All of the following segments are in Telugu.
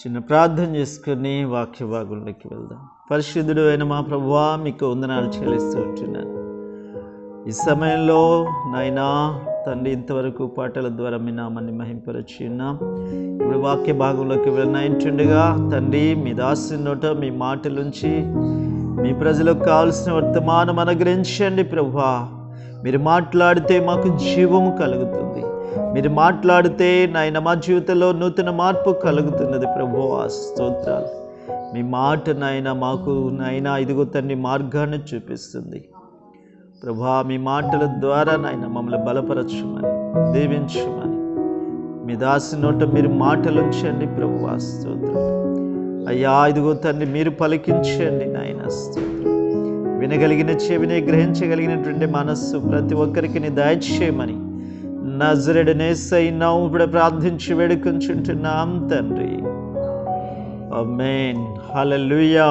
చిన్న ప్రార్థన చేసుకుని వాక్య భాగంలోకి వెళ్దాం. పరిశుద్ధుడు అయిన మా ప్రభువా, మీకు వందనాలు చెల్లిస్తూ ఉంటున్నాను. ఈ సమయంలో నాయనా తండ్రి, ఇంతవరకు పాటల ద్వారా మీ నామాన్ని మహింపరచి ఉన్నాం. ఇప్పుడు వాక్య భాగంలోకి వెళ్ళినట్టుండగా తండ్రి, మీ దాసి నోట మీ మాటలుంచి మీ ప్రజలకు కావాల్సిన వర్తమానం అనుగ్రహించండి ప్రభువా. మీరు మాట్లాడితే మాకు జీవము కలుగుతుంది. మీరు మాట్లాడితే నాయన మా జీవితంలో నూతన మార్పు కలుగుతున్నది ప్రభువా. స్తోత్రాలు. మీ మాట నాయన మాకు నాయన ఇదిగో తండ్రి మార్గాన్ని చూపిస్తుంది ప్రభువా. మీ మాటల ద్వారా నాయన మమ్మల్ని బలపరచుమని, దీవించుమని మీ దాసి నోట మీరు మాటలు ఉంచండి ప్రభువా. స్తోత్రాలు అయ్యా. ఇదిగో తండ్రి మీరు పలికించండి నాయన. స్తోత్రం. వినగలిగిన చెవిని, గ్రహించగలిగినటువంటి మనస్సు ప్రతి ఒక్కరికి నీ దయచేయమని నజరేయుడైన యేసయ్య నామమున ఇప్పుడు ప్రార్థించి వేడుకొంచుంటున్నాం తండ్రి. ఆమేన్. హల్లెలూయా.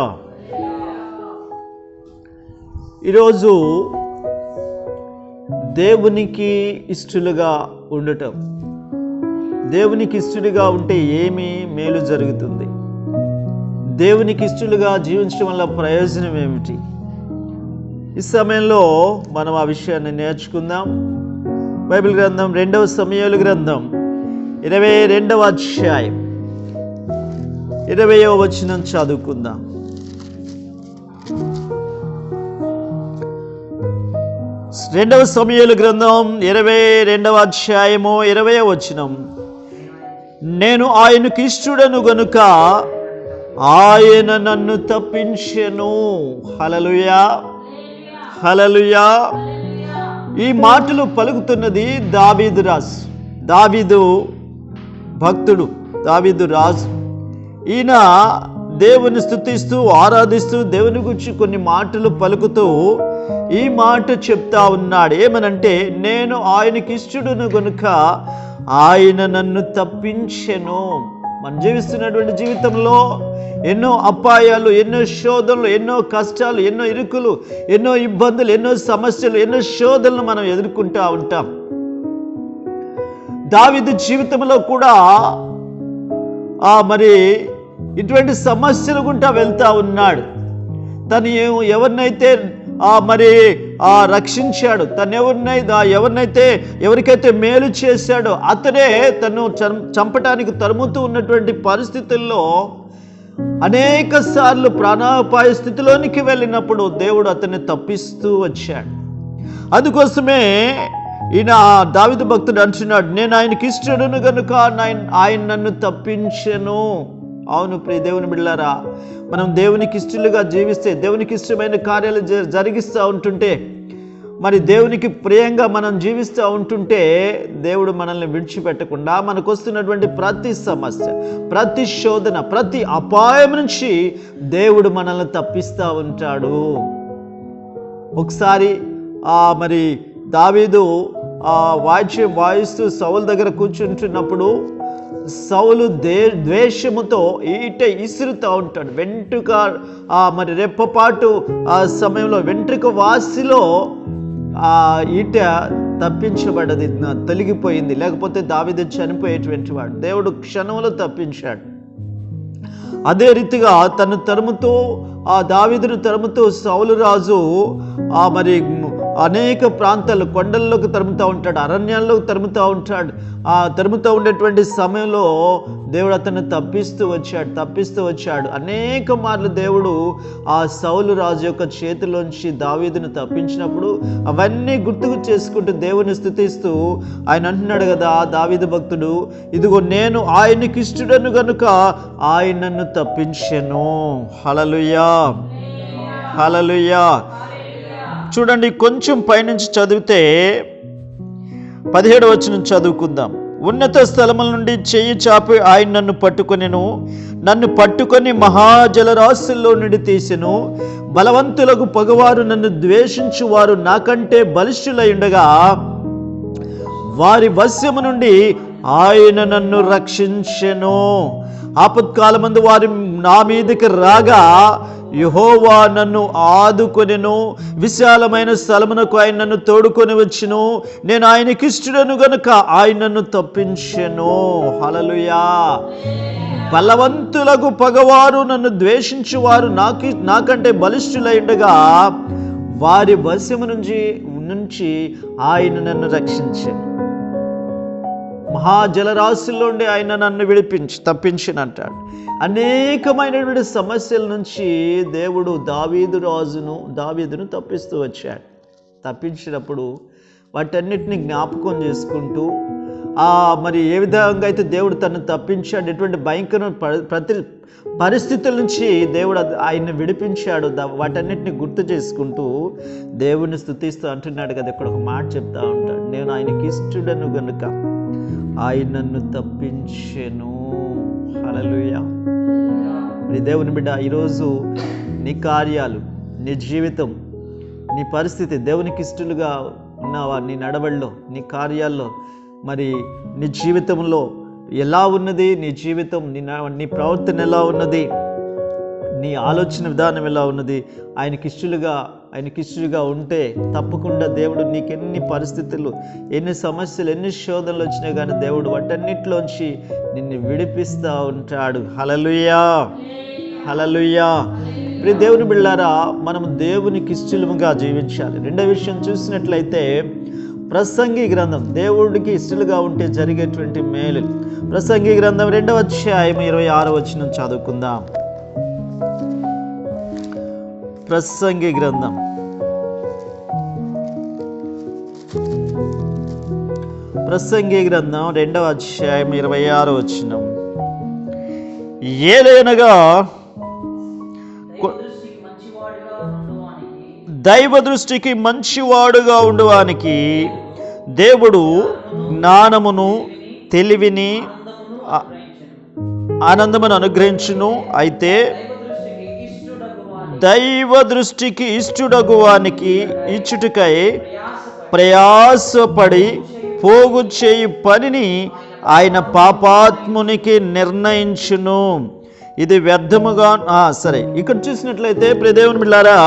ఈరోజు దేవునికి ఇష్టలుగా ఉండటం, దేవునికి ఇష్టలుగా ఉంటే ఏమి మేలు జరుగుతుంది, దేవునికి ఇష్టలుగా జీవించడం వల్ల ప్రయోజనం ఏమిటి? ఈ సమయంలో మనం ఆ విషయాన్ని నేర్చుకుందాం. బైబిల్ గ్రంథం 2వ సమూయేలు గ్రంథం 22వ అధ్యాయం 20వ వచనం చదువుకుందాం. రెండవ సమూయేలు గ్రంథం 22వ అధ్యాయము 20వ వచనం. నేను ఆయనకు ఇష్టుడను గనుక ఆయన నన్ను తప్పించెను. హల్లెలూయా, హల్లెలూయా. ఈ మాటలు పలుకుతున్నది దావీదు రాజు, దావీదు భక్తుడు, దావీదు రాజు. ఈయన దేవుని స్తుతిస్తూ ఆరాధిస్తూ దేవుని గురించి కొన్ని మాటలు పలుకుతూ ఈ మాట చెప్తా ఉన్నాడు. ఏమనంటే, నేను ఆయనకి ఇష్టడును గనుక ఆయన నన్ను తప్పించెను. మనం జీవిస్తున్నటువంటి జీవితంలో ఎన్నో అపాయాలు, ఎన్నో శోధనలు, ఎన్నో కష్టాలు, ఎన్నో ఇరుకులు, ఎన్నో ఇబ్బందులు, ఎన్నో సమస్యలు, ఎన్నో శోధనలు మనం ఎదుర్కొంటూ ఉంటాం. దావీదు జీవితంలో కూడా మరి ఇటువంటి సమస్యలు గుండా వెళ్తా ఉన్నాడు. తను ఎవరినైతే మరి రక్షించాడు, తను ఎవరికైతే మేలు చేశాడో అతనే తను చంపటానికి తరుముతూ ఉన్నటువంటి పరిస్థితుల్లో అనేక సార్లు ప్రాణాపాయ స్థితిలోనికి వెళ్ళినప్పుడు దేవుడు అతన్ని తప్పిస్తూ వచ్చాడు. అందుకోసమే ఈయన దావీదు భక్తుడు అంటున్నాడు, నేను ఆయనకి ఇష్టడును గనుక ఆయన నన్ను తప్పించెను. అవును ప్రియ దేవుని బిడ్డలారా, మనం దేవునికి ఇష్టలుగా జీవిస్తే, దేవునికి ఇష్టమైన కార్యాలు జరిగిస్తూ ఉంటుంటే, మరి దేవునికి ప్రియంగా మనం జీవిస్తూ ఉంటుంటే దేవుడు మనల్ని విడిచిపెట్టకుండా మనకు వస్తున్నటువంటి ప్రతి సమస్య, ప్రతి శోధన, ప్రతి అపాయం నుంచి దేవుడు మనల్ని తప్పిస్తూ ఉంటాడు. ఒకసారి మరి దావీదు వాయిద్యం వాయిస్తూ సౌలు దగ్గర కూర్చుంటున్నప్పుడు సౌలు ద్వేషముతో ఈట ఇసురుతూ ఉంటాడు. వెంట్రుక మరి రెప్పపాటు ఆ సమయంలో వెంట్రుక వాసిలో ఈట తప్పించబడ్డది, తొలగిపోయింది. లేకపోతే దావీదు చనిపోయేటువంటి వాడు. దేవుడు క్షణంలో తప్పించాడు. అదే రీతిగా తను తరుముతూ దావీదును తరుముతూ సౌలు రాజు మరి అనేక ప్రాంతాలు, కొండల్లోకి తరుముతూ ఉంటాడు, అరణ్యాల్లోకి తరుముతూ ఉంటాడు. తరుముతూ ఉండేటువంటి సమయంలో దేవుడు అతన్ని తప్పిస్తూ వచ్చాడు. అనేక మార్లు దేవుడు ఆ సౌలు రాజు యొక్క చేతిలోంచి దావీదును తప్పించినప్పుడు అవన్నీ గుర్తుకు చేసుకుంటూ దేవుని స్తుతిస్తూ ఆయన అంటున్నాడు కదా దావీదు భక్తుడు, ఇదిగో నేను ఆయనకి ఇష్టడను గనుక ఆయన నన్ను తప్పించెను. హల్లెలూయా, హల్లెలూయా. చూడండి, కొంచెం పైనుంచి చదివితే 17వ వచనం చదువుకుందాం. ఉన్నత స్థలముల నుండి చెయ్యి చాపి ఆయన నన్ను పట్టుకొని మహాజలరాశుల్లో నుండి తీసెను. బలవంతులకు పగవారు, నన్ను ద్వేషించు వారు నాకంటే బలిష్ఠులై ఉండగా వారి వశ్యము నుండి ఆయన నన్ను రక్షించెను. ఆపత్కాలమందు వారు నా మీదకి రాగా యెహోవా నన్ను ఆదుకొనెను. విశాలమైన స్థలమునకు ఆయన నన్ను తోడుకొని వచ్చెను. నేను ఆయనకి ఇష్టడను గనుక ఆయన నన్ను తప్పించెను. హల్లెలూయా. బలవంతులకు పగవారు నన్ను ద్వేషించువారు నాకంటే బలిష్ఠులైండగా వారి వశము నుంచి ఆయన నన్ను రక్షించాను. మహాజలరాశుల్లోండి ఆయన నన్ను తప్పించినంటాడు. అనేకమైనటువంటి సమస్యల నుంచి దేవుడు దావీదును తప్పిస్తూ వచ్చాడు. తప్పించినప్పుడు వాటన్నిటిని జ్ఞాపకం చేసుకుంటూ మరి ఏ విధంగా అయితే దేవుడు తనను తప్పించాడు, ఎటువంటి భయంకరమైన పరిస్థితుల నుంచి దేవుడు ఆయన్ని విడిపించాడు, వాటన్నిటిని గుర్తు చేసుకుంటూ దేవుడిని స్తుతిస్తూ అంటున్నాడు కదా. ఇక్కడ ఒక మాట చెప్తా ఉంటాడు, నేను ఆయనకి ఇష్టడను గనుక ఆయన నన్ను తప్పించెను. హల్లెలూయా. దేవుని బిడ్డ, ఈరోజు నీ కార్యాలు, నీ జీవితం, నీ పరిస్థితి దేవునికి ఇష్టలుగా ఉన్నావా? నీ నడవడిలో, నీ కార్యాల్లో, మరి నీ జీవితంలో ఎలా ఉన్నది? నీ జీవితం, నీ ప్రవర్తన ఎలా ఉన్నది? నీ ఆలోచన విధానం ఎలా ఉన్నది? ఆయనకి ఇష్టలుగా ఉంటే తప్పకుండా దేవుడు నీకెన్ని పరిస్థితులు, ఎన్ని సమస్యలు, ఎన్ని శోధనలు వచ్చినా కానీ దేవుడు వాటన్నిటిలోంచి నిన్ను విడిపిస్తూ ఉంటాడు. హల్లెలూయా, హల్లెలూయా. ప్రియ దేవుని బిడ్డలారా, మనం దేవునికి ఇష్టలుగా జీవించాలి. రెండో విషయం చూసినట్లయితే ప్రసంగి గ్రంథం, దేవుడికి ఇష్టలుగా ఉంటే జరిగేటువంటి మేలు. ప్రసంగి గ్రంథం 2వ అధ్యాయం 26వ వచనం చదువుకుందాం. ప్రసంగి గ్రంథం 2వ అధ్యాయం 26వ వచనం. ఏలయనగా దైవ దృష్టికి మంచివాడుగా ఉండువానికి దేవుడు జ్ఞానమును, తెలివిని, ఆనందమును అనుగ్రహించును. అయితే దైవ దృష్టికి ఇష్టడగువానికి ఇచ్చుటకై ప్రయాసపడి పోగు చేయు పనిని ఆయన పాపాత్మునికి నిర్ణయించును. ఇది వ్యర్థముగా సరే. ఇక్కడ చూసినట్లయితే ప్రియ దేవుని బిడ్డలారా,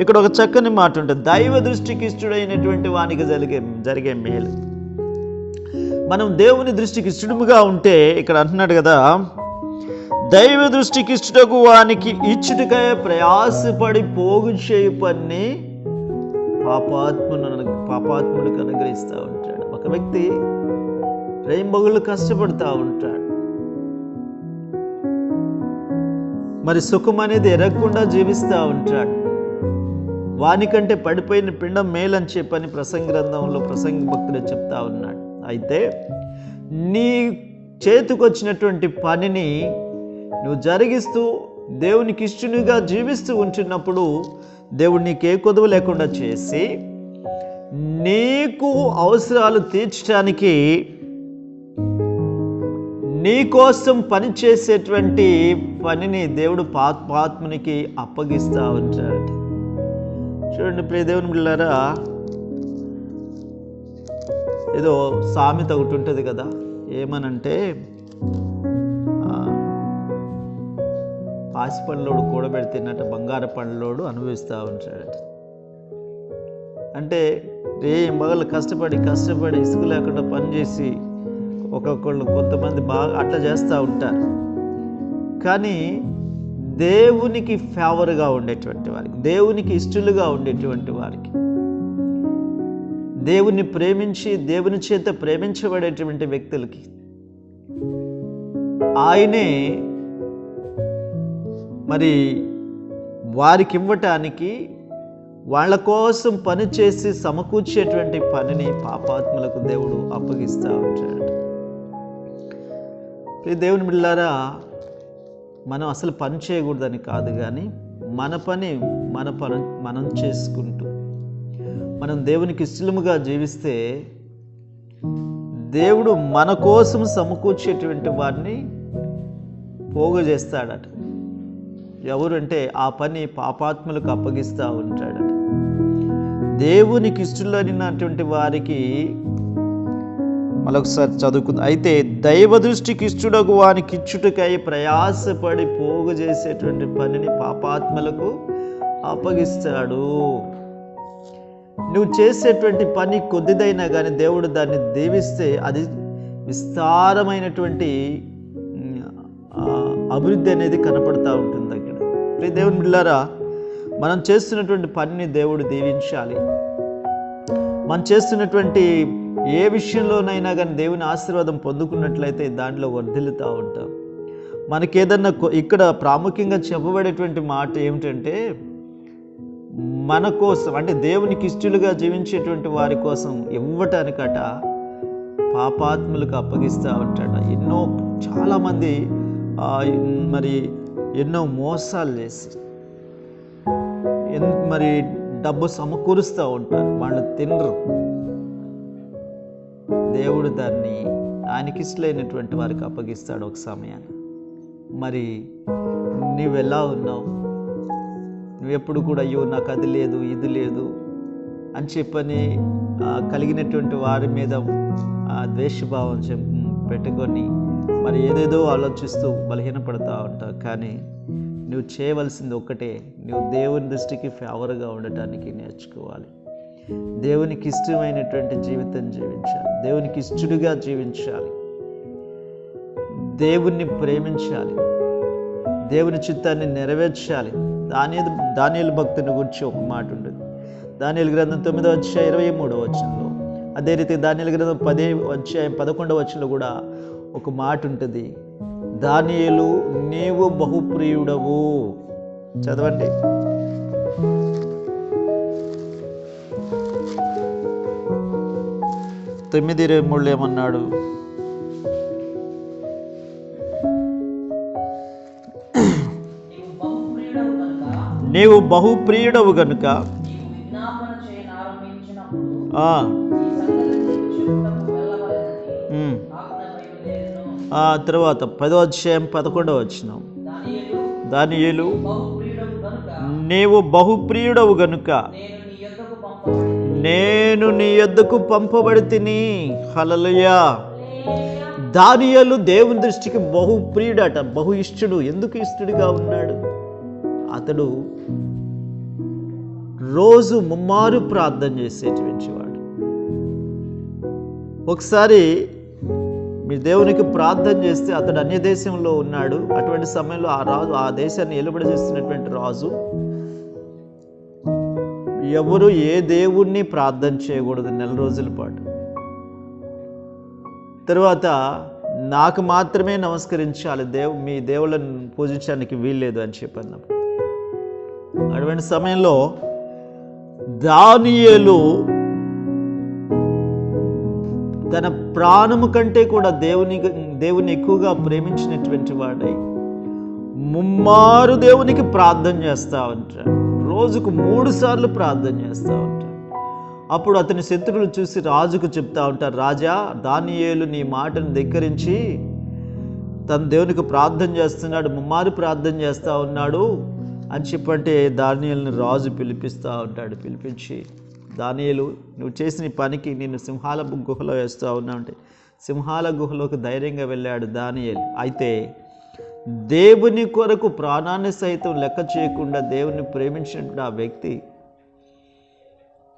ఇక్కడ ఒక చక్కని మాట ఉంటుంది, దైవ దృష్టికి ఇష్టడైనటువంటి వానికి జరిగే మేలు. మనం దేవుని దృష్టికి ఇష్టముగా ఉంటే, ఇక్కడ అంటున్నాడు కదా, దైవ దృష్టికి ఇష్టకు వానికి ఇచ్చుటకై ప్రయాసపడి పోగు చేయు పని పాపాత్మునికి అనుగ్రహిస్తూ ఉంటాడు. ఒక వ్యక్తి రేయింబగుళ్ళు కష్టపడుతూ ఉంటాడు, మరి సుఖం అనేది ఎరగకుండా జీవిస్తూ ఉంటాడు. వానికంటే పడిపోయిన పిండం మేలని చెప్పని ప్రసంగి గ్రంథంలో ప్రసంగి భక్తుడు చెప్తా ఉన్నాడు. అయితే నీ చేతికొచ్చినటువంటి పనిని నువ్వు జరిగిస్తూ దేవునికి ఇష్టనుగా జీవిస్తూ ఉంటున్నప్పుడు దేవుడు నీకు ఏ కొదువు లేకుండా చేసి నీకు అవసరాలు తీర్చడానికి నీ కోసం పని చేసేటువంటి పనిని దేవుడు పాపాత్మునికి అప్పగిస్తూ ఉంటాడు. చూడండి ప్రియ దేవుని బిడ్డలారా, ఏదో సామెత ఒకటి ఉంటుంది కదా, ఏమనంటే పాసి పండ్లోడు కూడబెడితేనట బంగారు పండ్లోడు అనుభవిస్తూ ఉంటాడు. అంటే మగళ్ళు కష్టపడి ఇసుక లేకుండా పనిచేసి కొంతమంది బాగా అట్లా చేస్తూ ఉంటారు. కానీ దేవునికి ఫేవర్గా ఉండేటువంటి వారికి, దేవునికి ఇష్టలుగా ఉండేటువంటి వారికి, దేవుని ప్రేమించి దేవుని చేత ప్రేమించబడేటువంటి వ్యక్తులకి ఆయనే మరి వారికి ఇవ్వటానికి, వాళ్ళ కోసం పని చేసి సమకూర్చేటువంటి పనిని పాపాత్ములకు దేవుడు అప్పగిస్తూ ఉంటాడు. దేవుని బిడ్డలారా, మనం అసలు పని చేయకూడదని కాదు, కానీ మన పని మనం చేసుకుంటూ మనం దేవునికి ఇష్టముగా జీవిస్తే దేవుడు మన కోసం సమకూర్చేటువంటి వారిని పోగు చేస్తాడట. ఎవరంటే ఆ పని పాపాత్ములకు అప్పగిస్తూ ఉంటాడట. దేవునికి ఇష్టలైనటువంటి వారికి మరొకసారి చదువుకుందాం. అయితే దైవ దృష్టికి ఇష్టడగు వానికి ఇచ్చుటకై ప్రయాసపడి పోగు చేసేటువంటి పనిని పాపాత్మలకు అప్పగిస్తాడు. నువ్వు చేసేటువంటి పని కొద్దిదైనా కానీ దేవుడు దాన్ని దీవిస్తే అది విస్తారమైనటువంటి అభివృద్ధి అనేది కనపడతా ఉంటుంది అక్కడ. ప్రియ దేవుని బిడ్డలారా, మనం చేస్తున్నటువంటి పనిని దేవుడు దీవించాలి. మనం చేస్తున్నటువంటి ఏ విషయంలోనైనా కానీ దేవుని ఆశీర్వాదం పొందుకున్నట్లయితే దాంట్లో వర్ధిల్లుతూ ఉంటాం. మనకేదన్నా ఇక్కడ ప్రాముఖ్యంగా చెప్పబడేటువంటి మాట ఏమిటంటే, మన కోసం అంటే దేవునికి ఇష్టలుగా జీవించేటువంటి వారి కోసం ఇవ్వటానికట పాపాత్ములకు అప్పగిస్తూ ఉంటాడు. చాలామంది మరి ఎన్నో మోసాలు చేసి మరి డబ్బు సమకూరుస్తూ ఉంటారు, వాళ్ళు తినరు. దేవుడు దాన్ని ఆయనకి ఇష్టమైనటువంటి వారికి అప్పగిస్తాడు ఒక సమయాన్ని. మరి నీవెలా ఉన్నావు? నువ్వెప్పుడు కూడా అయ్యో నాకు అది లేదు ఇది లేదు అని చెప్పని కలిగినటువంటి వారి మీద ద్వేషభావం పెట్టుకొని మరి ఏదేదో ఆలోచిస్తూ బలహీనపడతా ఉంటావు. కానీ నువ్వు చేయవలసింది ఒక్కటే, నువ్వు దేవుని దృష్టికి ఫేవర్గా ఉండటానికి నేర్చుకోవాలి. దేవునికి ఇష్టమైనటువంటి జీవితం జీవించాలి, దేవునికి ఇష్టడుగా జీవించాలి, దేవుణ్ణి ప్రేమించాలి, దేవుని చిత్తాన్ని నెరవేర్చాలి. దానియేలు భక్తుని గురించి ఒక మాట ఉంటుంది. దానియేలు గ్రంథం 9:23 అదే రీతి దానియేలు గ్రంథం 10:11 కూడా ఒక మాట ఉంటుంది. దానియేలు నీవు బహుప్రియుడవు. చదవండి. తొమ్మిది 23 ఏమన్నాడు? నీవు బహుప్రియుడవు గనుక తర్వాత 10:11 దానియేలు నీవు బహుప్రియుడవు గనుక నేను నీ యొద్దకు పంపబడితిని. హల్లెలూయా. దానియేలు దేవుని దృష్టికి బహుప్రియుడట, బహు ఇష్టడు. ఎందుకు ఇష్టడుగా ఉన్నాడు? అతడు రోజు ముమ్మారు ప్రార్థన చేసేటువంటి వాడు. ఒకసారి మీ దేవునికి ప్రార్థన చేస్తే అతడు అన్య దేశంలో ఉన్నాడు. అటువంటి సమయంలో ఆ దేశాన్ని ఏలుబడి చేస్తున్నటువంటి రాజు ఎవరు ఏ దేవుణ్ణి ప్రార్థన చేయకూడదు 4 రోజుల పాటు. తర్వాత నాకు మాత్రమే నమస్కరించాలి, మీ దేవుళ్ళని పూజించడానికి వీల్లేదు అని చెప్పన్నప్పుడు అటువంటి సమయంలో దానియేలు తన ప్రాణము కంటే కూడా దేవుని ఎక్కువగా ప్రేమించినటువంటి వాడై ముమ్మారు దేవునికి ప్రార్థన చేస్తూ ఉంటాడు. రోజుకు 3 సార్లు ప్రార్థన చేస్తూ ఉంటాడు. అప్పుడు అతని శత్రువులు చూసి రాజుకు చెప్తా ఉంటారు, రాజా దానియేలు నీ మాటను ధిక్కరించి తన దేవునికి ప్రార్థన చేస్తున్నాడు, ముమ్మారు ప్రార్థన చేస్తూ ఉన్నాడు అని చెప్పంటే దానియేలుని రాజు పిలిపిస్తూ ఉంటాడు. పిలిపించి దానియేలు నువ్వు చేసిన పనికి నేను సింహాల గుహలో వేస్తూ ఉన్నా అంటే సింహాల గుహలోకి ధైర్యంగా వెళ్ళాడు దానియేలు. అయితే దేవుని కొరకు ప్రాణాన్ని సైతం లెక్క చేయకుండా దేవుని ప్రేమించినటువంటి ఆ వ్యక్తి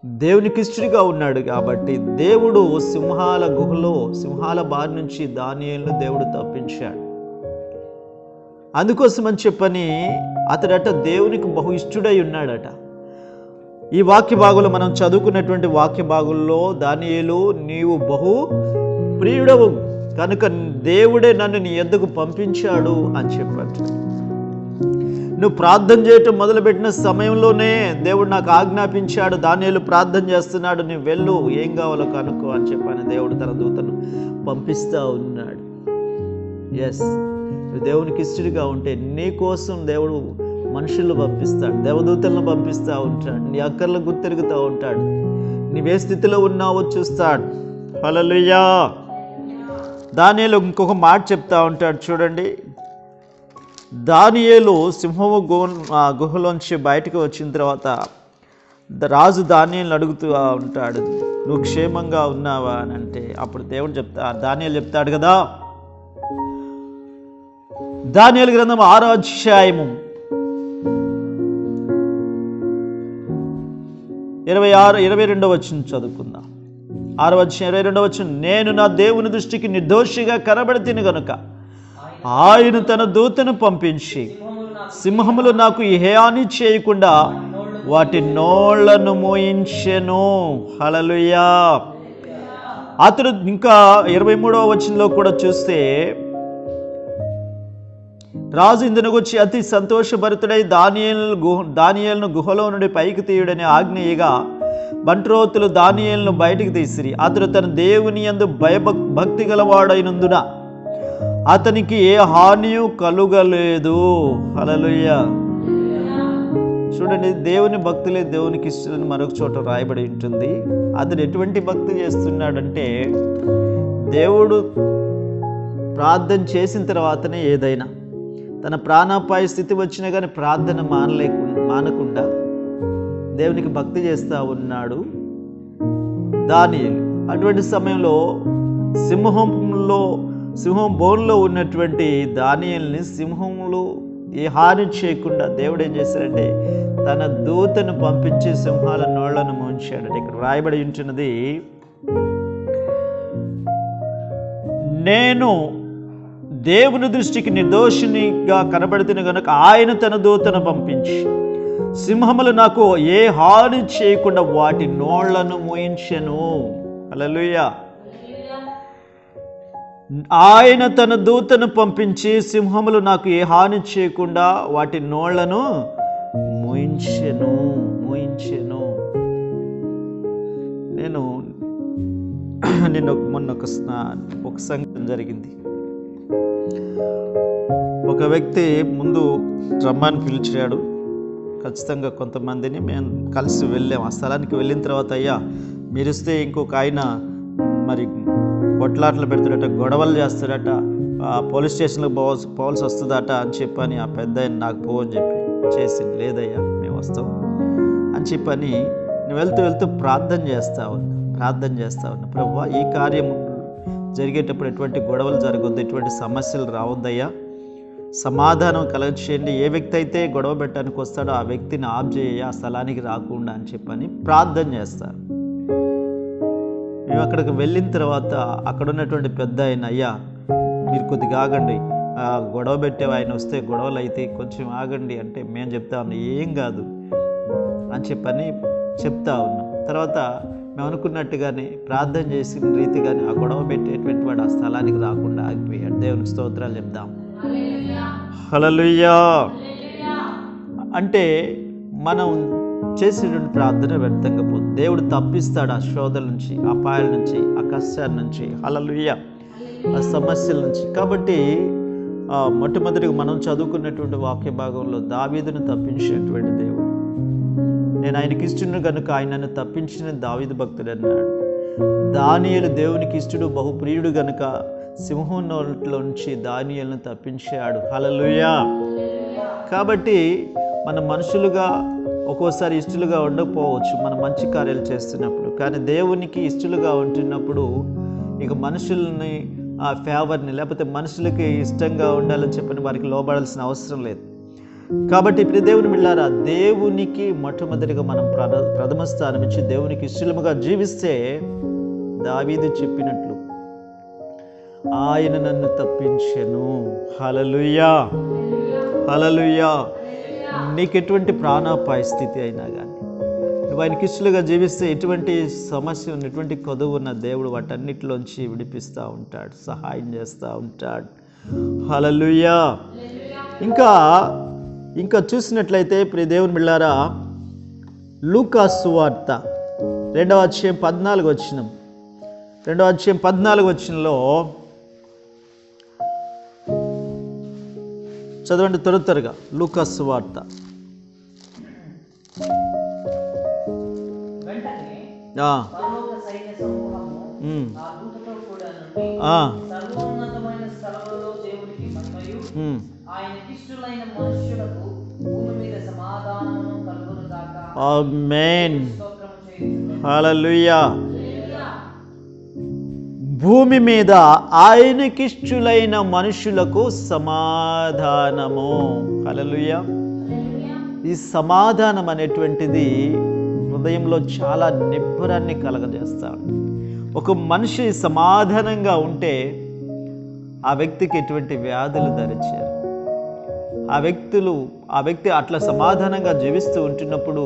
దేవునికి ఇష్టడిగా ఉన్నాడు కాబట్టి దేవుడు సింహాల గుహలో సింహాల బారి నుంచి దానియేలును దేవుడు తప్పించాడు. అందుకోసం అని చెప్పని అతడట దేవునికి బహు ఇష్టడై ఉన్నాడట. ఈ వాక్య భాగంలో మనం చదువుకున్నటువంటి వాక్య భాగంలో దానియేలు నీవు బహు ప్రియుడవు కనుక దేవుడే నన్ను నీ యొద్దకు పంపించాడు అని చెప్పాడు. నువ్వు ప్రార్థన చేయటం మొదలుపెట్టిన సమయంలోనే దేవుడు నాకు ఆజ్ఞాపించాడు, దానియేలు ప్రార్థన చేస్తున్నాడు, నువ్వు వెళ్ళు, ఏం కావాలో కనుక్కో అని చెప్పాను. దేవుడు తన దూతను పంపిస్తూ ఉన్నాడు. ఎస్, నువ్వు దేవునికి ఇష్టడిగా ఉంటే నీ కోసం దేవుడు మనుషులను పంపిస్తాడు, దేవదూతలను పంపిస్తూ ఉంటాడు, నీ అక్కర్లకు గుర్తెరుగుతూ ఉంటాడు, నీవే స్థితిలో ఉన్నావో చూస్తాడు. హల్లెలూయా. దానియేలు ఇంకొక మాట చెప్తా ఉంటాడు చూడండి. దానియేలు సింహము గుహలోంచి బయటకు వచ్చిన తర్వాత రాజు దానియేలుని అడుగుతూ ఉంటాడు, నువ్వు క్షేమంగా ఉన్నావా అని అంటే అప్పుడు దేవుడు దానియేలు చెప్తాడు కదా. దానియేలు గ్రంథం 6వ అధ్యాయము 22వ వచనం చదువుకుందాం. 6వ అధ్యాయం 22వ వచనం, నేను నా దేవుని దృష్టికి నిర్దోషిగా కనబడితిని గనుక ఆయన తన దూతను పంపించి సింహములు నాకు ఏ హాని చేయకుండా వాటి నోళ్లను మోయించెను. హల్లెలూయా. అతడు ఇంకా 23వ వచనంలో కూడా చూస్తే, రాజు ఇందునకొచ్చి అతి సంతోషభరితుడై దానియేలును గుహలో నుండి పైకి తీయుడని ఆజ్ఞేయగా బంట్రోతులు దానియేలును బయటికి తీసిరి. అతడు తన దేవుని యందు భక్తి గలవాడైనందున అతనికి ఏ హానియు కలుగలేదు. హల్లెలూయా. చూడండి, దేవుని భక్తులే దేవునికి ఇష్టలని మరొక చోట రాయబడి ఉంటుంది. అతడు ఎటువంటి భక్తి చేస్తున్నాడంటే, దేవుడు ప్రార్థన చేసిన తర్వాతనే ఏదైనా, తన ప్రాణాపాయ స్థితి వచ్చినా కానీ ప్రార్థన మానకుండా దేవునికి భక్తి చేస్తూ ఉన్నాడు దానియేలు. అటువంటి సమయంలో సింహం బోన్లో ఉన్నటువంటి దానియేలుని సింహములు ఏ హాని చేయకుండా దేవుడు ఏం చేశాడంటే తన దూతను పంపించి సింహాల నోళ్లను మూయించాడు. ఇక్కడ రాయబడి ఉంటున్నది, నేను దేవుని దృష్టికి నిర్దోషినిగా కనబడుతున్న గనుక ఆయన తన దూతను పంపించి సింహములు నాకు ఏ హాని చేయకుండా వాటి నోళ్లను మూయించెను. హల్లెలూయా. ఆయన తన దూతను పంపించి సింహములు నాకు ఏ హాని చేయకుండా వాటి నోళ్లను మూయించెను. నేను మొన్న ఒక సంఘటన జరిగింది. ఒక వ్యక్తి ముందు రమ్మని పిలిచాడు. ఖచ్చితంగా కొంతమందిని మేము కలిసి వెళ్ళాం. ఆ స్థలానికి వెళ్ళిన తర్వాత, అయ్యా మీరు వస్తే ఇంకొక ఆయన మరి కొట్లాటలు పెడతాడట, గొడవలు చేస్తాడట, పోలీస్ స్టేషన్లో పోవాల్సి వస్తుందట అని చెప్పని ఆ పెద్ద ఆయన నాకు ఫోన్ చెప్పి చేసింది. లేదయ్యా మేము వస్తాం అని చెప్పని నేను వెళ్తూ ప్రార్థన చేస్తా ఉన్నా. ప్రభువా, ఈ కార్యం జరిగేటప్పుడు ఎటువంటి గొడవలు జరగొద్దు, ఎటువంటి సమస్యలు రావద్దయ్యా, సమాధానం కలగచేయండి. ఏ వ్యక్తి అయితే గొడవ పెట్టడానికి వస్తాడో ఆ వ్యక్తిని ఆఫ్ చేయ, ఆ స్థలానికి రాకుండా అని చెప్పని ప్రార్థన చేస్తారు. మేము అక్కడికి వెళ్ళిన తర్వాత అక్కడ ఉన్నటువంటి పెద్ద ఆయన, అయ్యా మీరు కొద్దిగా ఆగండి, గొడవ పెట్టే ఆయన వస్తే గొడవలు అయితే కొంచెం ఆగండి అంటే మేము చెప్తా ఉన్నాం, ఏం కాదు అని చెప్పని చెప్తా ఉన్నాం. తర్వాత మేము అనుకున్నట్టుగానే ప్రార్థన చేసిన రీతిగానే ఆ గొడవ పెట్టేటువంటి వాడు ఆ స్థలానికి రాకుండా ఆగిపోయాడు. దేవునికి స్తోత్రాలు చెప్దాం. హల్లెలూయా. అంటే మనం చేసేటువంటి ప్రార్థన వ్యర్థంగా పోతుంది. దేవుడు తప్పిస్తాడు ఆ శోధల నుంచి, అపాయాల నుంచి, ఆ కష్టాల నుంచి, హల్లెలూయా, ఆ సమస్యల నుంచి. కాబట్టి మొట్టమొదటిగా మనం చదువుకున్నటువంటి వాక్య భాగంలో దావీదును తప్పించినటువంటి దేవుడు, నేను ఆయనకి ఇష్టను కనుక ఆయనను తప్పించిన దావీదు భక్తుడు అన్నాడు. దానియేలు దేవునికి ఇష్టడు, బహుప్రియుడు గనుక సింహం నోట్లో నుంచి దానియేలును తప్పించాడు. హల్లెలూయా. కాబట్టి మన మనుషులుగా ఒక్కోసారి ఇష్టలుగా ఉండకపోవచ్చు మనం మంచి కార్యాలు చేస్తున్నప్పుడు, కానీ దేవునికి ఇష్టలుగా ఉంటున్నప్పుడు ఇక మనుషుల్ని ఆ ఫేవర్ని లేకపోతే మనుషులకి ఇష్టంగా ఉండాలని చెప్పని వారికి లోబడాల్సిన అవసరం లేదు. కాబట్టి ఇప్పుడు దేవుని బిడ్డలారా, దేవునికి మొట్టమొదటిగా మనం ప్రథమ స్థానం ఇచ్చి దేవునికి ఇష్టలుగా జీవిస్తే దావీదు చెప్పినట్లు ఆయన నన్ను తప్పించెను. హల్లెలూయా. హల్లెలూయా. నీకు ఎటువంటి ప్రాణాపాయ స్థితి అయినా కానీ నువ్వు ఆయనకి ఇష్టలుగా జీవిస్తే ఎటువంటి సమస్య ఉన్న, ఎటువంటి కొదువు ఉన్న దేవుడు వాటన్నిటిలోంచి విడిపిస్తూ ఉంటాడు, సహాయం చేస్తూ ఉంటాడు. హల్లెలూయా. ఇంకా చూసినట్లయితే ప్రియ దేవుని బిడ్డలారా, లూకా సువార్త 2వ అధ్యాయం 14వ వచనం, 2వ అధ్యాయం 14వ వచనంలో చదవండి త్వరగా. లూకా సువార్త. ఆమేన్. హల్లెలూయా. భూమి మీద ఆయనకిష్టులైన మనుషులకు సమాధానము. హల్లెలూయా. ఈ సమాధానం అనేటువంటిది హృదయంలో చాలా నిబ్బరాన్ని కలగజేస్తా ఉంటుంది. ఒక మనిషి సమాధానంగా ఉంటే ఆ వ్యక్తికి ఎటువంటి వ్యాధులు ధరించారు. ఆ వ్యక్తి అట్లా సమాధానంగా జీవిస్తూ ఉంటున్నప్పుడు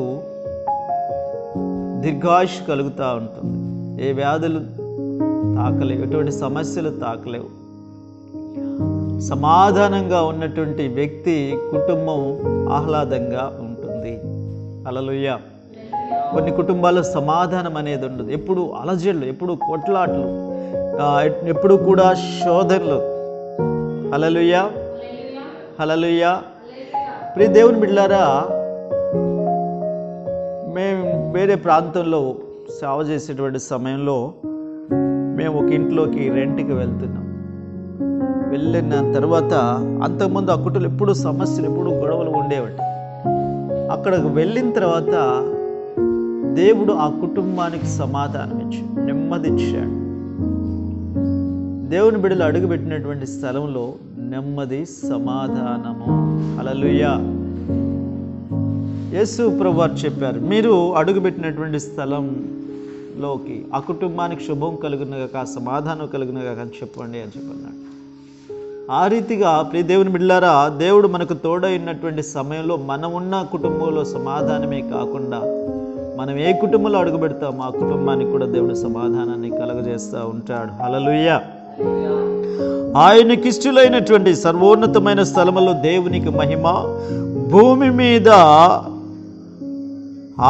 దీర్ఘాయుష్ కలుగుతూ ఉంటుంది. ఏ వ్యాధులు తాకలేవు, ఎటువంటి సమస్యలు తాకలేవు. సమాధానంగా ఉన్నటువంటి వ్యక్తి కుటుంబం ఆహ్లాదంగా ఉంటుంది. హల్లెలూయా. కొన్ని కుటుంబాల్లో సమాధానం అనేది ఉండదు. ఎప్పుడు అలజడులు, ఎప్పుడు కొట్లాట్లు, ఎప్పుడు కూడా శోధనలు. హల్లెలూయా, హల్లెలూయా. ప్రియ దేవుని బిడ్డలారా, మేము వేరే ప్రాంతంలో సేవ చేసేటువంటి సమయంలో మేము ఒక ఇంట్లోకి రెంట్కి వెళ్తున్నాం. వెళ్ళిన తర్వాత అంతకుముందు ఆ కుటుంబంలో ఎప్పుడు సమస్యలు, ఎప్పుడు గొడవలు ఉండేవాటి. అక్కడికి వెళ్ళిన తర్వాత దేవుడు ఆ కుటుంబానికి సమాధానం ఇచ్చాడు, నెమ్మదిచ్చాడు. దేవుని బిడ్డలు అడుగుపెట్టినటువంటి స్థలంలో నెమ్మది, సమాధానము. హల్లెలూయా. యేసు ప్రభువారు చెప్పారు, మీరు అడుగుపెట్టినటువంటి స్థలంలోకి ఆ కుటుంబానికి శుభం కలుగునగాక, సమాధానం కలుగునగాక అని చెప్పండి అని చెప్పన్నాడు. ఆ రీతిగా ప్రియ దేవుని బిడ్డలారా, దేవుడు మనకు తోడైనటువంటి సమయంలో మనం ఉన్న కుటుంబంలో సమాధానమే కాకుండా మనం ఏ కుటుంబంలో అడుగు పెడతామో ఆ కుటుంబానికి కూడా దేవుడు సమాధానాన్ని కలుగజేస్తూ ఉంటాడు. హల్లెలూయా. ఆయనకిష్టులైనటువంటి సర్వోన్నతమైన స్థలములో దేవునికి మహిమ, భూమి మీద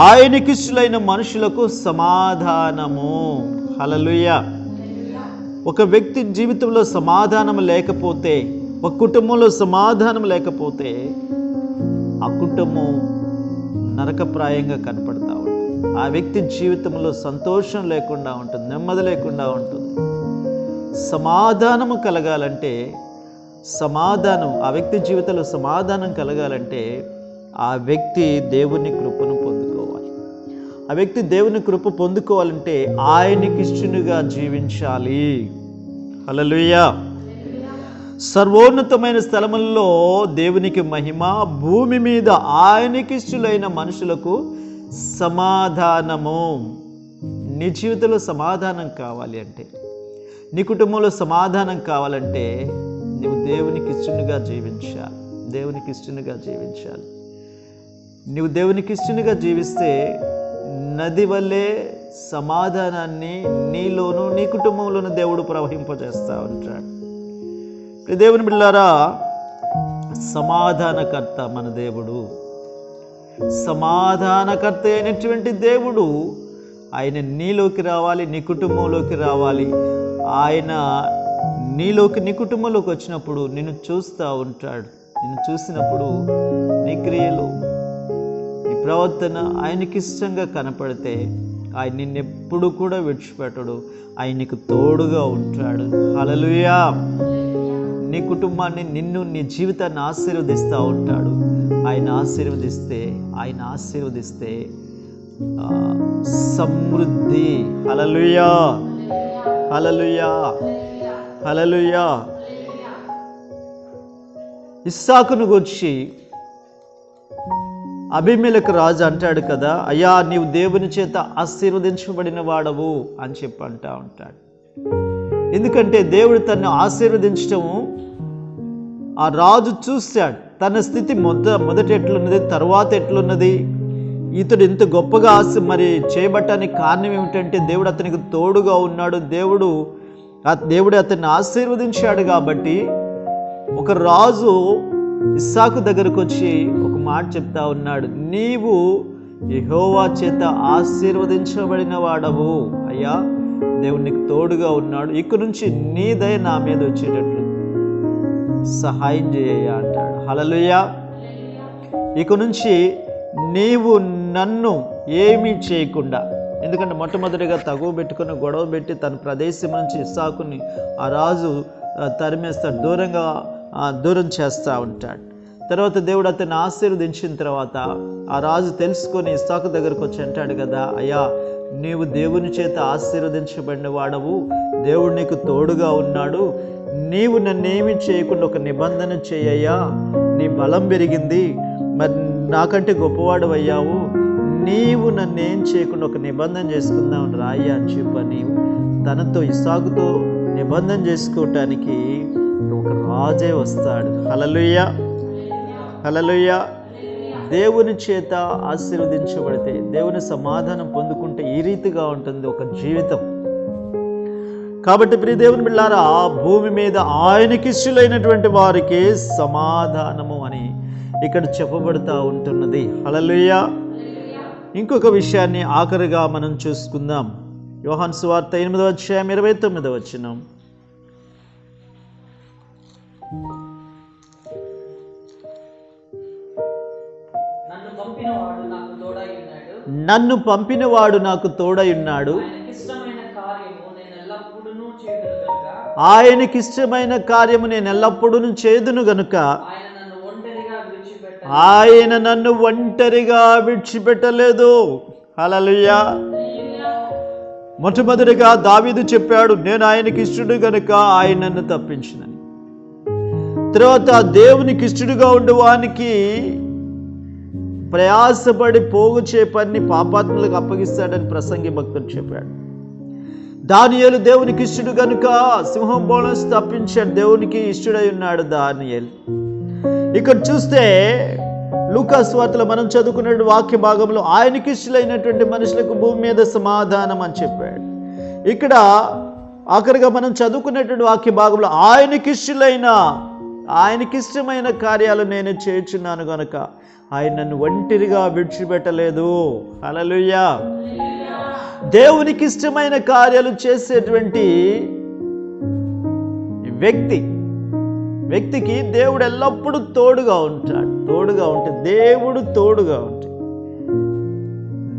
ఆయనకిష్టులైన మనుషులకు సమాధానము. హల్లెలూయా. ఒక వ్యక్తి జీవితంలో సమాధానం లేకపోతే, ఒక కుటుంబంలో సమాధానం లేకపోతే ఆ కుటుంబం నరకప్రాయంగా కనపడతా ఉంటుంది. ఆ వ్యక్తి జీవితంలో సంతోషం లేకుండా ఉంటుంది, నెమ్మది లేకుండా ఉంటుంది. సమాధానము కలగాలంటే, ఆ వ్యక్తి జీవితంలో సమాధానం కలగాలంటే ఆ వ్యక్తి దేవుని కృపను పొందుకోవాలి. ఆ వ్యక్తి దేవుని కృప పొందుకోవాలంటే ఆయనకి ఇష్టనుగా జీవించాలి. హల్లెలూయా. సర్వోన్నతమైన స్థలముల్లో దేవునికి మహిమ, భూమి మీద ఆయనకి ఇష్టలైన మనుషులకు సమాధానము. నీ జీవితంలో సమాధానం కావాలి అంటే, నీ కుటుంబంలో సమాధానం కావాలంటే నువ్వు దేవునికి ఇష్టనుగా జీవించాలి. దేవునికి ఇష్టనుగా జీవించాలి. నువ్వు దేవునికి ఇష్టనుగా జీవిస్తే నది వల్లే సమాధానాన్ని నీలోను నీ కుటుంబంలోను దేవుడు ప్రవహింపజేస్తూ ఉంటాడు. దేవుని బిడ్డలారా, సమాధానకర్త మన దేవుడు. సమాధానకర్త అయినటువంటి దేవుడు ఆయన నీలోకి రావాలి, నీ కుటుంబంలోకి రావాలి. ఆయన నీ కుటుంబంలోకి వచ్చినప్పుడు నిన్ను చూస్తూ ఉంటాడు. నిన్ను చూసినప్పుడు నీ క్రియలు, నీ ప్రవర్తన ఆయనకి ఇష్టంగా కనపడితే ఆయన నిన్నెప్పుడు కూడా విడిచిపెట్టడు. ఆయన నీకు తోడుగా ఉంటాడు. హల్లెలూయా. నీ కుటుంబాన్ని, నిన్ను, నీ జీవితాన్ని ఆశీర్వదిస్తూ ఉంటాడు. ఆయన ఆశీర్వదిస్తే సమృద్ధి. హల్లెలూయా, హల్లెలూయా, హల్లెలూయా. ఇస్సాకును గూర్చి అబీమెలెకు రాజు అంటాడు కదా, అయ్యా నీవు దేవుని చేత ఆశీర్వదించబడిన వాడవు అని చెప్పి అంటా ఉంటాడు. ఎందుకంటే దేవుడు తన్ను ఆశీర్వదించటము ఆ రాజు చూశాడు. తన స్థితి మొదట ఎట్లున్నది, తర్వాత ఎట్లున్నది, ఇతడు ఇంత గొప్పగా చేయబట్టడానికి కారణం ఏమిటంటే దేవుడు అతనికి తోడుగా ఉన్నాడు. దేవుడు అతన్ని ఆశీర్వదించాడు. కాబట్టి ఒక రాజు ఇస్సాకు దగ్గరకు వచ్చి ఒక మాట చెప్తా ఉన్నాడు, నీవు యెహోవా చేత ఆశీర్వదించబడిన వాడవు. అయ్యా దేవుడు నీకు తోడుగా ఉన్నాడు, ఇక నుంచి నీ దయ నా మీద వచ్చేటట్లు సహాయం చేయ్యా అంటాడు. హల్లెలూయా. ఇక నుంచి నీవు నన్ను ఏమీ చేయకుండా, ఎందుకంటే మొట్టమొదటిగా తగువ పెట్టుకుని గొడవ పెట్టి తన ప్రదేశం నుంచి ఇస్సాకుని ఆ రాజు తరిమేస్తాడు, దూరం చేస్తూ ఉంటాడు. తర్వాత దేవుడు అతన్ని ఆశీర్వదించిన తర్వాత ఆ రాజు తెలుసుకొని ఇస్సాకు దగ్గరకు వచ్చి అంటాడు కదా, అయ్యా నీవు దేవుని చేత ఆశీర్వదించబడిన వాడవు, దేవుడు నీకు తోడుగా ఉన్నాడు, నీవు నన్నేమి చేయకుండా ఒక నిబంధన చేయయ్యా, నీ బలం పెరిగింది, మరి నాకంటే గొప్పవాడు అయ్యావు, నీవు నన్నేం చేయకుండా ఒక నిబంధన చేసుకుందాం రాయ్యా అని చెప్పని తనతో ఇస్సాకుతో నిబంధన చేసుకోవటానికి ఒక రాజే వస్తాడు. హల్లెలూయా, హల్లెలూయా. దేవుని చేత ఆశీర్వదించబడితే, దేవుని సమాధానం పొందుకుంటే ఈ రీతిగా ఉంటుంది ఒక జీవితం. కాబట్టి ప్రియ దేవుని బిడ్డలారా, భూమి మీద ఆయనకిష్టులైనటువంటి వారికి సమాధానము అని ఇక్కడ చెప్పబడుతూ ఉంటున్నది. హల్లెలూయా. ఇంకొక విషయాన్ని ఆఖరిగా మనం చూసుకుందాం. యోహాను సువార్త 8వ అధ్యాయం 29వ వచనం. నన్ను పంపినవాడు నాకు తోడై ఉన్నాడు, ఆయనకిష్టమైన కార్యము నేను ఎల్లప్పుడూ చేదును గనుక ఆయన నన్ను ఒంటరిగా విడిచిపెట్టలేదు. హల్లెలూయా. మొట్టమొదటిగా దావీదు చెప్పాడు, నేను ఆయనకి ఇష్టడు గనుక ఆయన నన్ను తప్పించినని. తర్వాత దేవునికి ఇష్టడుగా ఉండేవానికి ప్రయాసపడి పోగు చే పని పాపాత్ములకు అప్పగిస్తాడని ప్రసంగి భక్తుడు చెప్పాడు. దానియేలు దేవునికి ఇష్టడు గనుక సింహం బోళం తప్పించాడు, దేవునికి ఇష్టడై ఉన్నాడు దానియేలు. ఇక్కడ చూస్తే లూకా సువార్తలో మనం చదువుకునే వాక్య భాగంలో ఆయనకి ఇష్టలైనటువంటి మనుషులకు భూమి మీద సమాధానం అని చెప్పాడు. ఇక్కడ ఆఖరిగా మనం చదువుకునేటువంటి వాక్య భాగంలో ఆయనకిష్టమైన కార్యాలు నేను చేయుచున్నాను గనుక ఆయన నన్ను ఒంటరిగా విడిచిపెట్టలేదు. హల్లెలూయా. దేవునికి ఇష్టమైన కార్యాలు చేసేటువంటి వ్యక్తికి దేవుడు ఎల్లప్పుడూ తోడుగా ఉంటాడు. దేవుడు తోడుగా ఉంటాడు.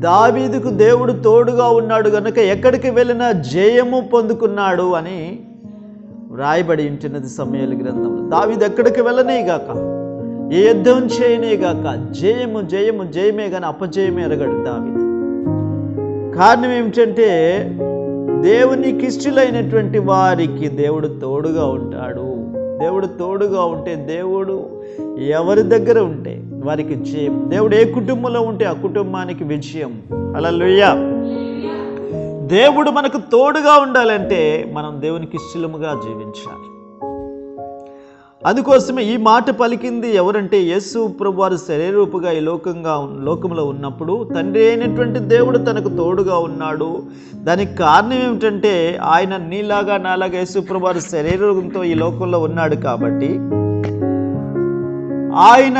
దావీదుకు దేవుడు తోడుగా ఉన్నాడు గనుక ఎక్కడికి వెళ్ళినా జయము పొందుకున్నాడు అని వ్రాయబడి ఉంటున్నది సమూయేలు గ్రంథంలో. దావీదు ఎక్కడికి వెళ్ళనేగాక, ఏ యుద్ధం చేయనేగాక జయమే కానీ అపజయమే ఎరగడు దావీదు. కారణం ఏమిటంటే దేవునికి ఇష్టలైనటువంటి వారికి దేవుడు తోడుగా ఉంటాడు. దేవుడు తోడుగా ఉంటే, దేవుడు ఎవరి దగ్గర ఉంటే వారికి జయం. దేవుడు ఏ కుటుంబంలో ఉంటే ఆ కుటుంబానికి విజయం. హల్లెలూయా. దేవుడు మనకు తోడుగా ఉండాలంటే మనం దేవునికి ఇష్టలుగా జీవించాలి. అందుకోసమే ఈ మాట పలికింది ఎవరంటే యేసు ప్రభువారు శరీరరూపుగా ఈ లోకంలో ఉన్నప్పుడు తండ్రి అయినటువంటి దేవుడు తనకు తోడుగా ఉన్నాడు. దానికి కారణం ఏమిటంటే ఆయన నీలాగా నాలాగా యేసు ప్రభువారు శరీరంతో ఈ లోకంలో ఉన్నాడు కాబట్టి ఆయన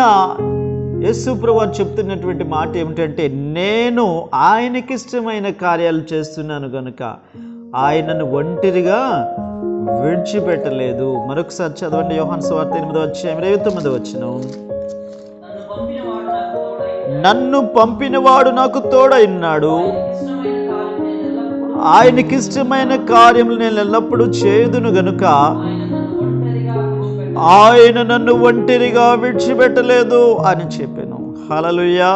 యేసు ప్రభువారు చెప్తున్నటువంటి మాట ఏమిటంటే నేను ఆయనకిష్టమైన కార్యాలు చేస్తున్నాను కనుక ఆయనను ఒంటరిగా విడిచిపెట్టలేదు. మరొకసారి చదవండి. యోహాను సువార్త 8వ అధ్యాయం 29వ వచనం. నన్ను పంపినవాడు నాకు తోడై ఉన్నాడు, ఆయనకిష్టమైన కార్యములు నేను ఎల్లప్పుడూ చేయుదును గనుక ఆయన నన్ను ఒంటరిగా విడిచిపెట్టలేదు అని చెప్పాను. హల్లెలూయా.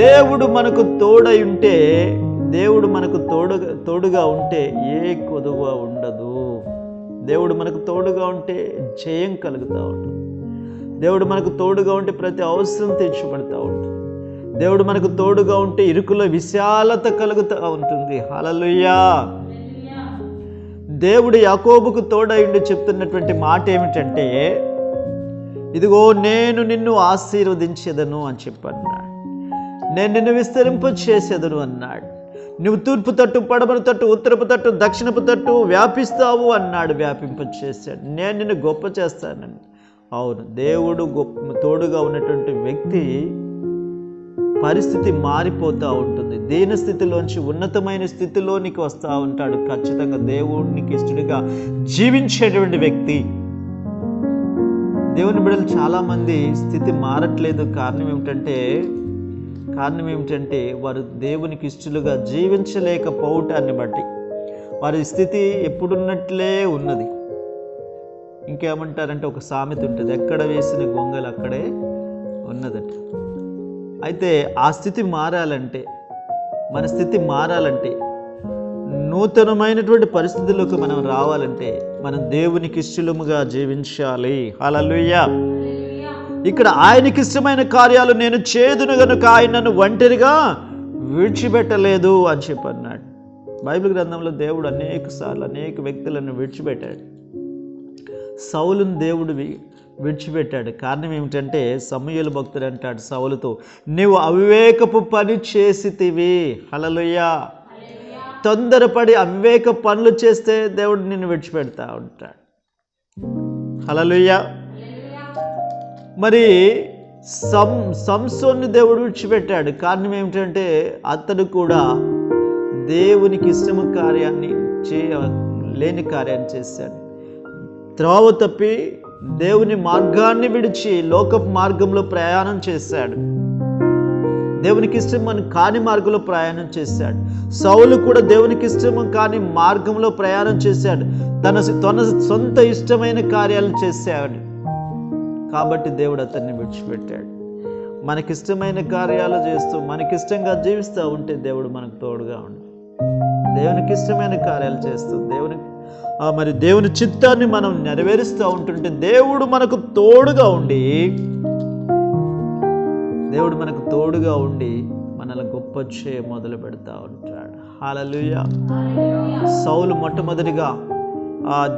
దేవుడు మనకు తోడై ఉంటే, దేవుడు మనకు తోడుగా ఉంటే ఏ కొదువ ఉండదు. దేవుడు మనకు తోడుగా ఉంటే జయం కలుగుతూ ఉంటుంది. దేవుడు మనకు తోడుగా ఉంటే ప్రతి అవసరం తీర్చబడుతూ ఉంటుంది. దేవుడు మనకు తోడుగా ఉంటే ఇరుకులో విశాలత కలుగుతూ ఉంటుంది. హల్లెలూయా. దేవుడు యాకోబుకు తోడై ఉండి చెప్తున్నటువంటి మాట ఏమిటంటే, ఇదిగో నేను నిన్ను ఆశీర్వదించేదను అని చెప్పన్నాడు. నేను నిన్ను విస్తరింప చేసేదను అన్నాడు. నువ్వు తూర్పు తట్టు, పడమర తట్టు, ఉత్తరపు తట్టు, దక్షిణపు తట్టు వ్యాపిస్తావు అన్నాడు. వ్యాపింప చేశాడు. నేను నిన్ను గొప్ప చేస్తానని. అవును, దేవుడు తోడుగా ఉన్నటువంటి వ్యక్తి పరిస్థితి మారిపోతూ ఉంటుంది. దీన స్థితిలోంచి ఉన్నతమైన స్థితిలోనికి వస్తూ ఉంటాడు. ఖచ్చితంగా దేవునికి ఇష్టడిగా జీవించేటువంటి వ్యక్తి. దేవుని బిడ్డలు చాలామంది స్థితి మారట్లేదు. కారణం ఏమిటంటే వారు దేవునికి ఇష్టలుగా జీవించలేకపోవటాన్ని బట్టి వారి స్థితి ఎప్పుడున్నట్లే ఉన్నది. ఇంకేమంటారంటే ఒక సామెత ఉంటుంది, ఎక్కడ వేసిన గొంగలు అక్కడే ఉన్నదట. అయితే ఆ స్థితి మారాలంటే, మన స్థితి మారాలంటే, నూతనమైనటువంటి పరిస్థితుల్లోకి మనం రావాలంటే మనం దేవునికి ఇష్టలుగా జీవించాలి. హల్లెలూయా. ఇక్కడ ఆయనకి ఇష్టమైన కార్యాలు నేను చేదును గనుక ఆయన నన్ను ఒంటరిగా విడిచిపెట్టలేదు అని చెప్పన్నాడు. బైబిల్ గ్రంథంలో దేవుడు అనేక సార్లు అనేక వ్యక్తులను విడిచిపెట్టాడు. సౌలును దేవుడు విడిచిపెట్టాడు. కారణం ఏమిటంటే సమూయేలు భక్తుడు అంటాడు సౌలుతో, నీవు అవివేకపు పని చేసితివి. హల్లెలూయా. తొందరపడి అవివేక పనులు చేస్తే దేవుడు నిన్ను విడిచిపెడతా ఉంటాడు. హల్లెలూయా. మరి సంసోన్ని దేవుడు విడిచిపెట్టాడు. కారణం ఏమిటంటే అతడు కూడా దేవునికి ఇష్టము కార్యాన్ని లేని కార్యాన్ని చేశాడు. త్రోవ తప్పి దేవుని మార్గాన్ని విడిచి లోకపు మార్గంలో ప్రయాణం చేశాడు. దేవునికి ఇష్టం కాని మార్గంలో ప్రయాణం చేశాడు. సౌలు కూడా దేవునికి ఇష్టం కాని మార్గంలో ప్రయాణం చేశాడు. తన సొంత ఇష్టమైన కార్యాలు చేశాడు. కాబట్టి దేవుడు అతన్ని విడిచిపెట్టాడు. మనకిష్టమైన కార్యాలు చేస్తూ మనకిష్టంగా జీవిస్తూ ఉంటే దేవుడు మనకు తోడుగా ఉండి దేవునికి ఇష్టమైన కార్యాలు చేస్తూ మరి దేవుని చిత్తాన్ని మనం నెరవేరుస్తూ ఉంటుంటే దేవుడు మనకు తోడుగా ఉండి మనల్ని గొప్ప చేయ మొదలు పెడతా ఉంటాడు. హల్లెలూయా. సౌలు మొట్టమొదటిగా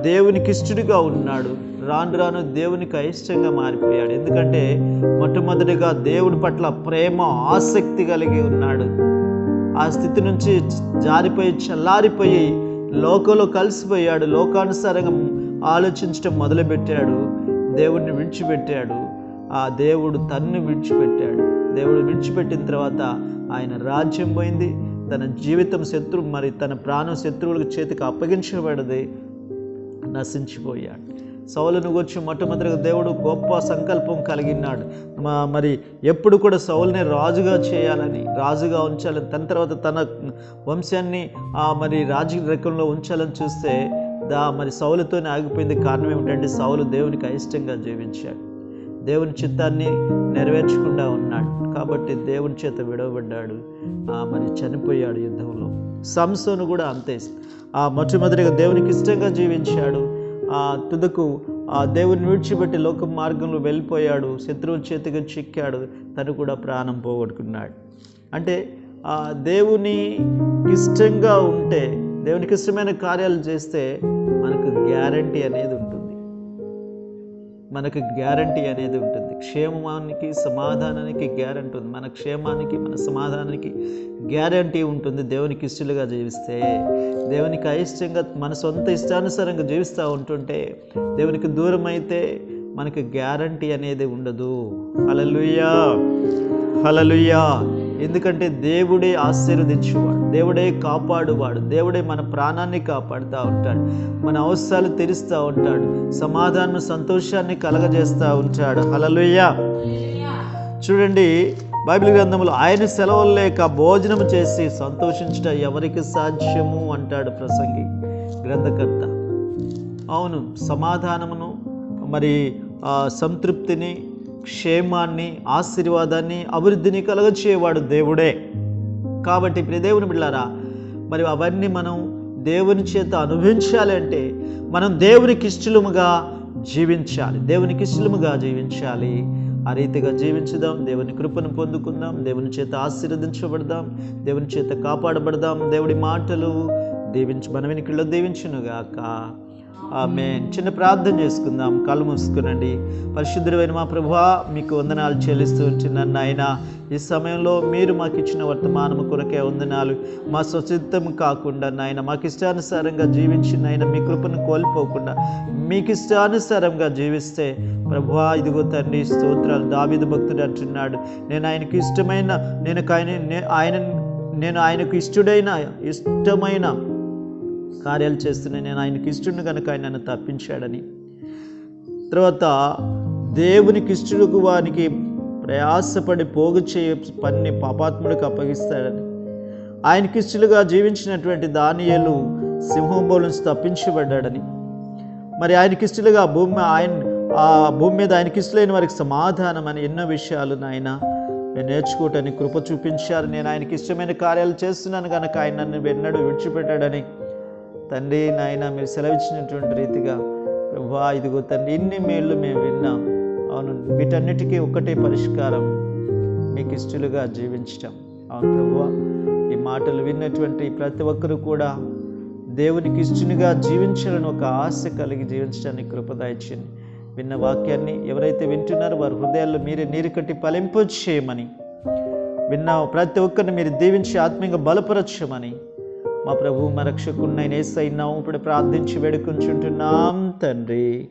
దేవునికి ఇష్టడుగా ఉన్నాడు. రాను రాను దేవునికి అయిష్టంగా మారిపోయాడు. ఎందుకంటే మొట్టమొదటిగా దేవుడి పట్ల ప్రేమ ఆసక్తి కలిగి ఉన్నాడు. ఆ స్థితి నుంచి జారిపోయి చల్లారిపోయి లోకంలో కలిసిపోయాడు. లోకానుసారంగా ఆలోచించడం మొదలుపెట్టాడు. దేవుడిని విడిచిపెట్టాడు. ఆ దేవుడు తన్ను విడిచిపెట్టాడు. దేవుడు విడిచిపెట్టిన తర్వాత ఆయన రాజ్యం పోయింది. తన జీవితం తన ప్రాణం శత్రువులకు చేతికి అప్పగించబడింది. నశించిపోయాడు. సౌలును గురించి మొట్టమొదటిగా దేవుడు గొప్ప సంకల్పం కలిగినాడు. మరి ఎప్పుడు కూడా సౌలుని రాజుగా ఉంచాలని, తన తర్వాత తన వంశాన్ని మరి రాజరకంలో ఉంచాలని చూస్తే మరి సౌలుతోనే ఆగిపోయింది. కారణం ఏమిటంటే సౌలు దేవునికి అయిష్టంగా జీవించాడు. దేవుని చిత్తాన్ని నెరవేర్చకుండా ఉన్నాడు. కాబట్టి దేవుని చేత విడవబడ్డాడు. మరి చనిపోయాడు యుద్ధంలో. సంసోను కూడా అంతే. మొట్టమొదటిగా దేవునికి ఇష్టంగా జీవించాడు. తుదకు దేవుని విడిచిపెట్టి లోక మార్గంలో వెళ్ళిపోయాడు. శత్రువుల చేతికి చిక్కాడు. తను కూడా ప్రాణం పోగొట్టుకున్నాడు. అంటే దేవునికి ఇష్టంగా ఉంటే, దేవునికి ఇష్టమైన కార్యాలు చేస్తే మనకు గ్యారంటీ అనేది ఉంటుంది. క్షేమానికి సమాధానానికి గ్యారంటీ ఉంది. మన క్షేమానికి మన సమాధానానికి గ్యారంటీ ఉంటుంది. దేవునికి ఇష్టలుగా జీవిస్తే, దేవునికి అయిష్టంగా మన సొంత ఇష్టానుసారంగా జీవిస్తూ ఉంటుంటే, దేవునికి దూరం అయితే మనకు గ్యారంటీ అనేది ఉండదు. హల్లెలూయా. హల్లెలూయా. ఎందుకంటే దేవుడే ఆశీర్వదించేవాడు, దేవుడే కాపాడువాడు, దేవుడే మన ప్రాణాన్ని కాపాడుతూ ఉంటాడు, మన అవసరాలు తీరుస్తూ ఉంటాడు, సమాధానం సంతోషాన్ని కలగజేస్తూ ఉంటాడు. హల్లెలూయా. చూడండి, బైబిల్ గ్రంథంలో ఆయన సెలవులు లేక భోజనం చేసి సంతోషించుట ఎవరికి సాధ్యము అంటాడు ప్రసంగి గ్రంథకర్త. అవును, సమాధానమును మరి సంతృప్తిని, క్షేమాన్ని, ఆశీర్వాదాన్ని, అభివృద్ధిని కలగచేవాడు దేవుడే. కాబట్టి ప్రియ దేవుని బిడ్డలారా, మరి అవన్నీ మనం దేవుని చేత అనుభవించాలి అంటే మనం దేవునికి ఇష్టలుగా జీవించాలి. ఆ రీతిగా జీవించుదాం. దేవుని కృపను పొందుకుందాం. దేవుని చేత ఆశీర్వదించబడదాం. దేవుని చేత కాపాడబడదాం. దేవుడి మాటలు మన వెనుకల్లో దీవించునుగాక. ఆమేన్. చిన్న ప్రార్థన చేసుకుందాం. కళ్ళు మూసుకునండి. పరిశుద్ధుడైన మా ప్రభువా, మీకు వందనాలు చెల్లిస్తూ ఉంటున్నాను నాయన. ఈ సమయంలో మీరు మాకు ఇచ్చిన వర్తమానము కొరకే వందనాలు. మా స్వచిత్తం కాకుండా నాయన, మాకు ఇష్టానుసారంగా జీవించి నాయన, మీ కృపను కోల్పోకుండా మీకు ఇష్టానుసారంగా జీవిస్తే ప్రభువా, ఇదిగో తండ్రి స్తోత్రాలు. దావీదు భక్తుడు అంటున్నాడు, నేను ఆయనకు ఇష్టమైన నేను ఆయనకు ఇష్టమైన కార్యాలు చేస్తున్నాను. నేను ఆయనకి ఇష్టడు కనుక ఆయన నన్ను తప్పించాడని. తర్వాత దేవునికి ఇష్టడుకు వారికి ప్రయాసపడి పోగు చేయ పని పాపాత్ముడికి అప్పగిస్తాడని. ఆయనకి ఇష్టలుగా జీవించినటువంటి దానియేలు సింహంబోల నుంచి తప్పించబడ్డాడని. మరి ఆయనకి ఇష్టలుగా భూమి మీద ఆయనకి ఇష్టలైన వారికి సమాధానం అని ఎన్నో విషయాలు నాయన నేను నేర్చుకోవటానికి కృప చూపించారు. నేను ఆయనకి ఇష్టమైన కార్యాలు చేస్తున్నాను కనుక ఆయన నన్ను ఎన్నడూ విడిచిపెట్టాడని తండ్రి నాయన మీరు సెలవిచ్చినటువంటి రీతిగా ప్రభువా, ఇదిగో తండ్రి ఇన్ని మేళ్ళు మేము విన్నాం. అవును, వీటన్నిటికీ ఒక్కటే పరిష్కారం, మీకు ఇష్టలుగా జీవించటం. అవును ప్రభువా, ఈ మాటలు విన్నటువంటి ప్రతి ఒక్కరూ కూడా దేవునికి ఇష్టనిగా జీవించాలని ఒక ఆశ కలిగి జీవించడానికి కృప దయచేయండి. విన్న వాక్యాన్ని ఎవరైతే వింటున్నారో వారి హృదయాల్లో మీరే నీరు కట్టి ఫలింపు చేయమని, విన్న ప్రతి ఒక్కరిని మీరు దీవించి ఆత్మీయంగా బలపరచమని మా ప్రభు మా రక్షకుడినైన యేసయ్య నామమున ప్రార్థించి వేడుకొంచుంటున్నాం తండ్రి.